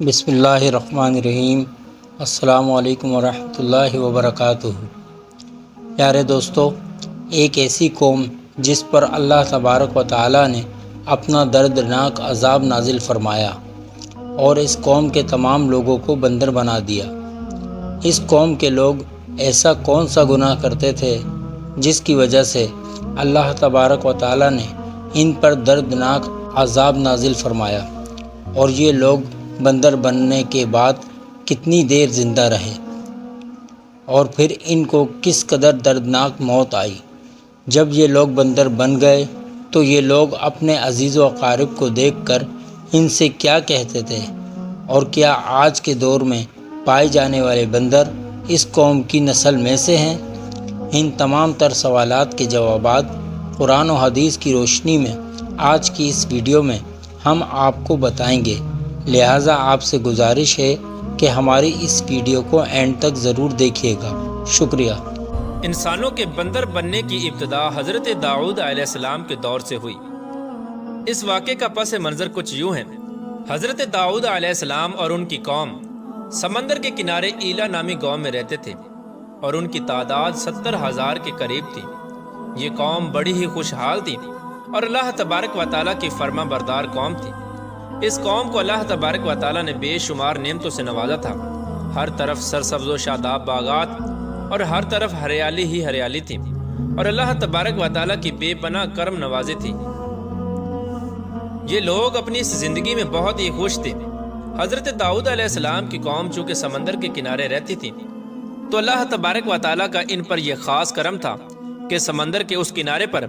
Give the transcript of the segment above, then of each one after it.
بسم اللہ الرحمن الرحیم۔ السلام علیکم ورحمۃ اللہ وبرکاتہ۔ پیارے دوستو، ایک ایسی قوم جس پر اللہ تبارک و تعالیٰ نے اپنا دردناک عذاب نازل فرمایا اور اس قوم کے تمام لوگوں کو بندر بنا دیا۔ اس قوم کے لوگ ایسا کون سا گناہ کرتے تھے جس کی وجہ سے اللہ تبارک و تعالیٰ نے ان پر دردناک عذاب نازل فرمایا، اور یہ لوگ بندر بننے کے بعد کتنی دیر زندہ رہے، اور پھر ان کو کس قدر دردناک موت آئی۔ جب یہ لوگ بندر بن گئے تو یہ لوگ اپنے عزیز و اقارب کو دیکھ کر ان سے کیا کہتے تھے، اور کیا آج کے دور میں پائے جانے والے بندر اس قوم کی نسل میں سے ہیں؟ ان تمام تر سوالات کے جوابات قرآن و حدیث کی روشنی میں آج کی اس ویڈیو میں ہم آپ کو بتائیں گے، لہٰذا آپ سے گزارش ہے کہ ہماری اس ویڈیو کو اینڈ تک ضرور دیکھیے گا۔ شکریہ۔ انسانوں کے بندر بننے کی ابتدا حضرت داؤد علیہ السلام کے دور سے ہوئی۔ اس واقعے کا پس منظر کچھ یوں ہے۔ حضرت داؤد علیہ السلام اور ان کی قوم سمندر کے کنارے ایلا نامی گاؤں میں رہتے تھے، اور ان کی تعداد 70,000 کے قریب تھی۔ یہ قوم بڑی ہی خوشحال تھی اور اللہ تبارک و تعالیٰ کی فرما بردار قوم تھی۔ اس قوم کو اللہ تبارک و تعالیٰ نے بے شمار نعمتوں سے نوازا تھا۔ ہر طرف سرسبز و شاداب باغات اور ہر طرف ہریالی ہی ہریالی تھی، اور اللہ تبارک و تعالیٰ کی بے پناہ کرم نوازی تھی۔ یہ لوگ اپنی اس زندگی میں بہت ہی خوش تھے۔ حضرت داؤد علیہ السلام کی قوم چونکہ سمندر کے کنارے رہتی تھی، تو اللہ تبارک و تعالیٰ کا ان پر یہ خاص کرم تھا کہ سمندر کے اس کنارے پر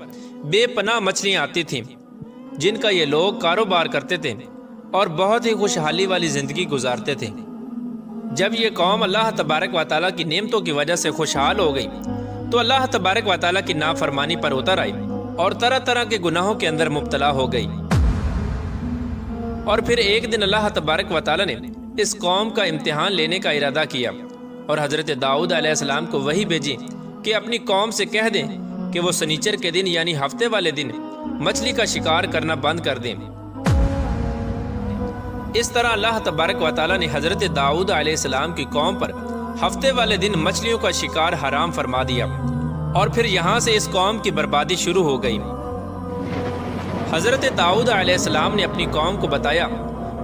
بے پناہ مچھلیاں آتی تھیں، جن کا یہ لوگ کاروبار کرتے تھے اور بہت ہی خوشحالی والی زندگی گزارتے تھے۔ جب یہ قوم اللہ تبارک و تعالیٰ کی نعمتوں کی وجہ سے خوشحال ہو گئی تو اللہ تبارک و تعالیٰ کی نافرمانی پر اتر آئی اور طرح طرح کے گناہوں کے اندر مبتلا ہو گئی۔ اور پھر ایک دن اللہ تبارک و تعالیٰ نے اس قوم کا امتحان لینے کا ارادہ کیا، اور حضرت داؤد علیہ السلام کو وحی بھیجی کہ اپنی قوم سے کہہ دیں کہ وہ سنیچر کے دن یعنی ہفتے والے دن مچھلی کا شکار کرنا بند کر دیں۔ اس طرح اللہ تبارک و تعالیٰ نے حضرت داؤد علیہ السلام کی قوم پر ہفتے والے دن مچھلیوں کا شکار حرام فرما دیا، اور پھر یہاں سے اس قوم کی بربادی شروع ہو گئی۔ حضرت داؤد علیہ السلام نے اپنی قوم کو بتایا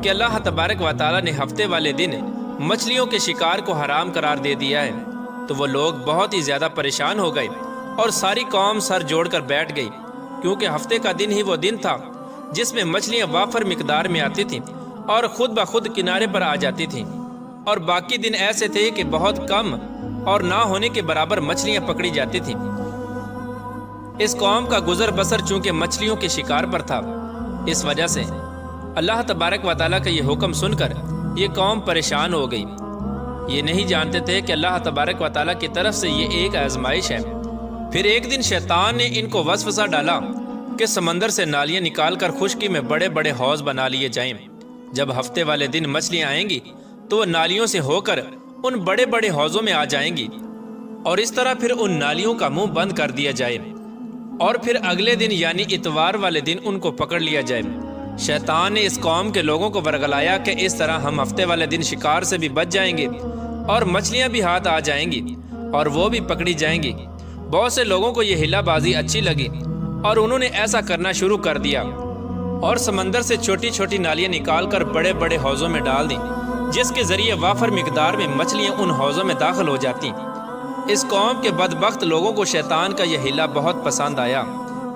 کہ اللہ تبارک و تعالیٰ نے ہفتے والے دن مچھلیوں کے شکار کو حرام قرار دے دیا ہے، تو وہ لوگ بہت ہی زیادہ پریشان ہو گئے اور ساری قوم سر جوڑ کر بیٹھ گئی، کیونکہ ہفتے کا دن ہی وہ دن تھا جس میں مچھلیاں وافر مقدار میں آتی تھیں اور خود بخود کنارے پر آ جاتی تھیں، اور باقی دن ایسے تھے کہ بہت کم اور نہ ہونے کے برابر مچھلیاں پکڑی جاتی تھیں۔ اس قوم کا گزر بسر چونکہ مچھلیوں کے شکار پر تھا، اس وجہ سے اللہ تبارک و تعالیٰ کا یہ حکم سن کر یہ قوم پریشان ہو گئی۔ یہ نہیں جانتے تھے کہ اللہ تبارک و تعالیٰ کی طرف سے یہ ایک آزمائش ہے۔ پھر ایک دن شیطان نے ان کو وسوسہ ڈالا کہ سمندر سے نالیاں نکال کر خشکی میں بڑے بڑے حوض بنا لیے جائیں۔ جب ہفتے والے دن مچھلیاں آئیں گی تو وہ نالیوں سے ہو کر ان بڑے بڑے حوضوں میں آ جائیں گی، اور اس طرح پھر ان نالیوں کا منہ بند کر دیا جائے، اور پھر اگلے دن یعنی اتوار والے دن ان کو پکڑ لیا جائے۔ شیطان نے اس قوم کے لوگوں کو ورگلایا کہ اس طرح ہم ہفتے والے دن شکار سے بھی بچ جائیں گے، اور مچھلیاں بھی ہاتھ آ جائیں گی اور وہ بھی پکڑی جائیں گی۔ بہت سے لوگوں کو یہ ہلا بازی اچھی لگی اور انہوں نے ایسا کرنا شروع کر دیا، اور سمندر سے چھوٹی چھوٹی نالیاں نکال کر بڑے بڑے حوضوں میں ڈال دیں، جس کے ذریعے وافر مقدار میں مچھلیاں ان حوضوں میں داخل ہو جاتی۔ اس قوم کے بدبخت لوگوں کو شیطان کا یہ ہلا بہت پسند آیا،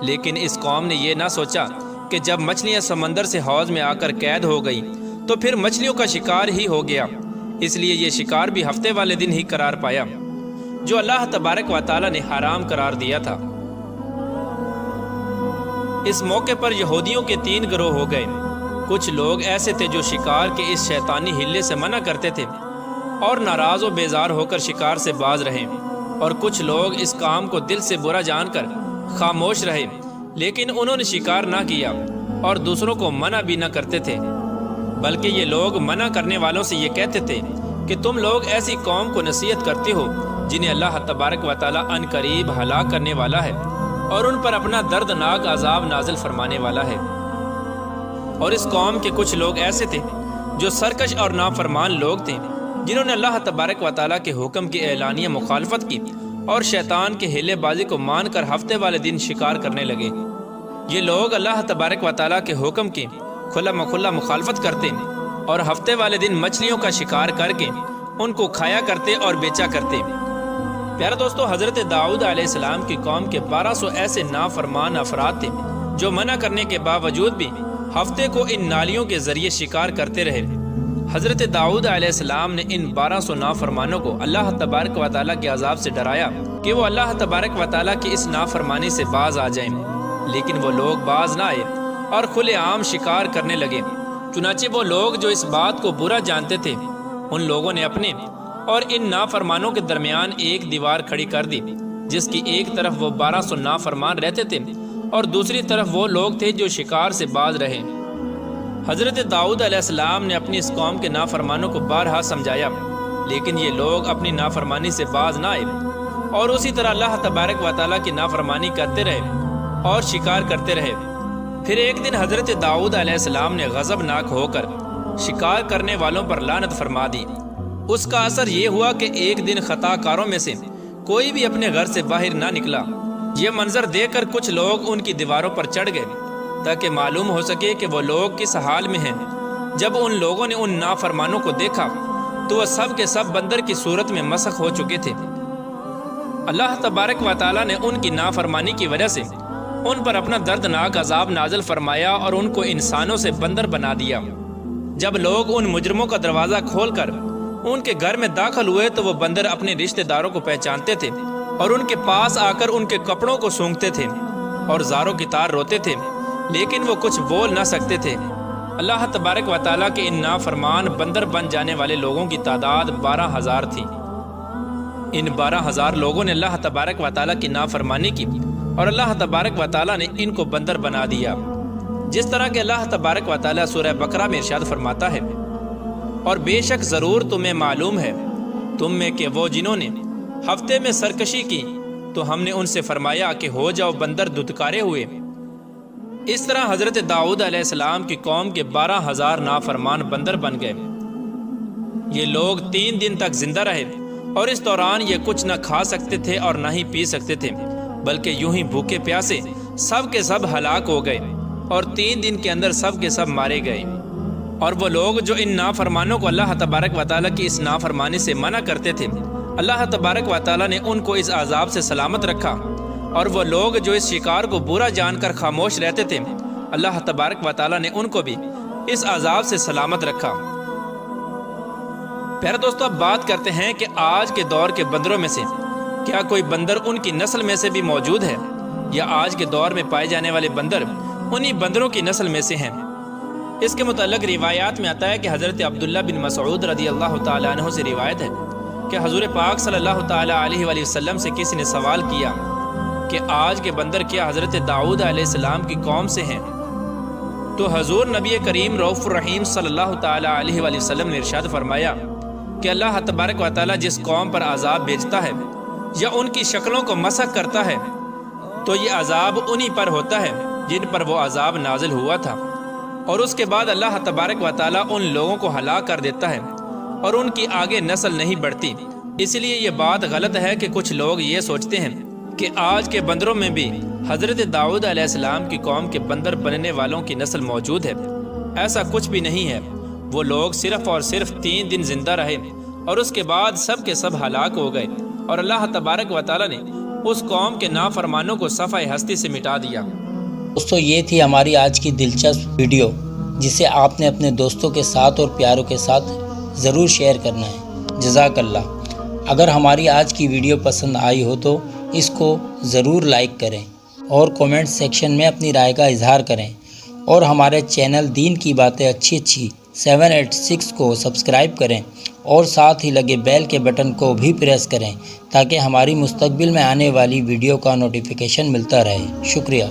لیکن اس قوم نے یہ نہ سوچا کہ جب مچھلیاں سمندر سے حوض میں آ کر قید ہو گئی تو پھر مچھلیوں کا شکار ہی ہو گیا، اس لیے یہ شکار بھی ہفتے والے دن ہی قرار پایا جو اللہ تبارک و تعالیٰ نے حرام قرار دیا تھا۔ اس موقع پر یہودیوں کے 3 گروہ ہو گئے۔ کچھ لوگ ایسے تھے جو شکار کے اس شیطانی ہلے سے منع کرتے تھے اور ناراض و بیزار ہو کر شکار سے باز رہے، اور کچھ لوگ اس کام کو دل سے برا جان کر خاموش رہے، لیکن انہوں نے شکار نہ کیا اور دوسروں کو منع بھی نہ کرتے تھے، بلکہ یہ لوگ منع کرنے والوں سے یہ کہتے تھے کہ تم لوگ ایسی قوم کو نصیحت کرتے ہو جنہیں اللہ تبارک و تعالیٰ ان قریب ہلاک کرنے والا ہے اور ان پر اپنا دردناک عذاب نازل فرمانے والا ہے۔ اور اس قوم کے کچھ لوگ ایسے تھے جو سرکش اور نافرمان لوگ تھے، جنہوں نے اللہ تبارک و تعالیٰ کے حکم کی اعلانیہ مخالفت کی اور شیطان کے ہیلے بازی کو مان کر ہفتے والے دن شکار کرنے لگے۔ یہ لوگ اللہ تبارک و تعالیٰ کے حکم کی کھلا مکھلا مخالفت کرتے اور ہفتے والے دن مچھلیوں کا شکار کر کے ان کو کھایا کرتے اور بیچا کرتے۔ پیارے دوستو، حضرت داؤد علیہ السلام کی قوم کے 1200 ایسے نافرمان افراد تھے جو منع کرنے کے باوجود بھی ہفتے کو ان نالیوں کے ذریعے شکار کرتے رہے۔ حضرت داؤد علیہ السلام نے ان 1200 نافرمانوں کو اللہ تبارک و تعالیٰ کے عذاب سے ڈرایا کہ وہ اللہ تبارک و تعالیٰ کی اس نافرمانی سے باز آ جائیں، لیکن وہ لوگ باز نہ آئے اور کھلے عام شکار کرنے لگے۔ چنانچہ وہ لوگ جو اس بات کو برا جانتے تھے، ان لوگوں نے اپنے اور ان نافرمانوں کے درمیان ایک دیوار کھڑی کر دی، جس کی ایک طرف وہ 1200 نافرمان رہتے تھے اور دوسری طرف وہ لوگ تھے جو شکار سے باز رہے۔ حضرت داؤد علیہ السلام نے اپنی اس قوم کے نافرمانوں کو بارہا سمجھایا، لیکن یہ لوگ اپنی نافرمانی سے باز نہ آئے اور اسی طرح اللہ تبارک و تعالیٰ کی نافرمانی کرتے رہے اور شکار کرتے رہے۔ پھر ایک دن حضرت داؤد علیہ السلام نے غضبناک ہو کر شکار کرنے والوں پر لعنت فرما دی۔ اس کا اثر یہ ہوا کہ ایک دن خطا کاروں میں سے کوئی بھی اپنے گھر سے باہر نہ نکلا۔ یہ منظر دیکھ کر کچھ لوگ ان کی دیواروں پر چڑھ گئے تاکہ معلوم ہو سکے کہ وہ لوگ کس حال میں ہیں۔ جب ان لوگوں نے ان نافرمانوں کو دیکھا تو وہ سب کے سب بندر کی صورت میں مسخ ہو چکے تھے۔ اللہ تبارک و تعالیٰ نے ان کی نافرمانی کی وجہ سے ان پر اپنا دردناک عذاب نازل فرمایا اور ان کو انسانوں سے بندر بنا دیا۔ جب لوگ ان مجرموں کا دروازہ کھول کر ان کے گھر میں داخل ہوئے تو وہ بندر اپنے رشتہ داروں کو پہچانتے تھے اور ان کے پاس آ کر ان کے کپڑوں کو سونگھتے تھے اور زاروں کی طرح روتے تھے، لیکن وہ کچھ بول نہ سکتے تھے۔ اللہ تبارک و تعالیٰ کے ان نافرمان بندر بن جانے والے لوگوں کی تعداد 12,000 تھی۔ ان 12,000 لوگوں نے اللہ تبارک و تعالیٰ کی نافرمانی کی اور اللہ تبارک و تعالیٰ نے ان کو بندر بنا دیا، جس طرح کہ اللہ تبارک و تعالیٰ سورہ بقرہ میں ارشاد فرماتا ہے، اور بے شک ضرور تمہیں معلوم ہے تم میں کہ وہ جنہوں نے ہفتے میں سرکشی کی تو ہم نے ان سے فرمایا کہ ہو جاؤ بندر دھتکارے ہوئے۔ اس طرح حضرت داؤد علیہ السلام کی قوم کے 12,000 نافرمان بندر بن گئے۔ یہ لوگ 3 دن تک زندہ رہے اور اس دوران یہ کچھ نہ کھا سکتے تھے اور نہ ہی پی سکتے تھے، بلکہ یوں ہی بھوکے پیاسے سب کے سب ہلاک ہو گئے اور 3 دن کے اندر سب کے سب مارے گئے۔ اور وہ لوگ جو ان نافرمانوں کو اللہ تبارک و تعالیٰ کی اس نافرمانی سے منع کرتے تھے، اللہ تبارک و تعالیٰ نے ان کو اس عذاب سے سلامت رکھا، اور وہ لوگ جو اس شکار کو برا جان کر خاموش رہتے تھے، اللہ تبارک و تعالیٰ نے ان کو بھی اس عذاب سے سلامت رکھا۔ پیارے دوستو، اب بات کرتے ہیں کہ آج کے دور کے بندروں میں سے کیا کوئی بندر ان کی نسل میں سے بھی موجود ہے، یا آج کے دور میں پائے جانے والے بندر انہی بندروں کی نسل میں سے ہیں؟ اس کے متعلق روایات میں آتا ہے کہ حضرت عبداللہ بن مسعود رضی اللہ تعالیٰ عنہ سے روایت ہے کہ حضور پاک صلی اللہ تعالیٰ علیہ وآلہ وسلم سے کسی نے سوال کیا کہ آج کے بندر کیا حضرت داؤد علیہ السلام کی قوم سے ہیں؟ تو حضور نبی کریم رؤوف الرحیم صلی اللہ تعالیٰ علیہ وآلہ وسلم نے ارشاد فرمایا کہ اللہ تبارک و تعالیٰ جس قوم پر عذاب بھیجتا ہے یا ان کی شکلوں کو مسخ کرتا ہے تو یہ عذاب انہی پر ہوتا ہے جن پر وہ عذاب نازل ہوا تھا، اور اس کے بعد اللہ تبارک و تعالیٰ ان لوگوں کو ہلاک کر دیتا ہے اور ان کی آگے نسل نہیں بڑھتی۔ اس لیے یہ بات غلط ہے کہ کچھ لوگ یہ سوچتے ہیں کہ آج کے بندروں میں بھی حضرت داؤد علیہ السلام کی قوم کے بندر بننے والوں کی نسل موجود ہے۔ ایسا کچھ بھی نہیں ہے۔ وہ لوگ صرف اور صرف 3 دن زندہ رہے اور اس کے بعد سب کے سب ہلاک ہو گئے، اور اللہ تبارک و تعالیٰ نے اس قوم کے نافرمانوں کو صفحہ ہستی سے مٹا دیا۔ دوستو، یہ تھی ہماری آج کی دلچسپ ویڈیو، جسے آپ نے اپنے دوستوں کے ساتھ اور پیاروں کے ساتھ ضرور شیئر کرنا ہے۔ جزاک اللہ۔ اگر ہماری آج کی ویڈیو پسند آئی ہو تو اس کو ضرور لائک کریں اور کومنٹ سیکشن میں اپنی رائے کا اظہار کریں، اور ہمارے چینل دین کی باتیں اچھی 786 کو سبسکرائب کریں، اور ساتھ ہی لگے بیل کے بٹن کو بھی پریس کریں تاکہ ہماری مستقبل میں آنے والی ویڈیو کا نوٹیفیکیشن ملتا رہے۔ شکریہ۔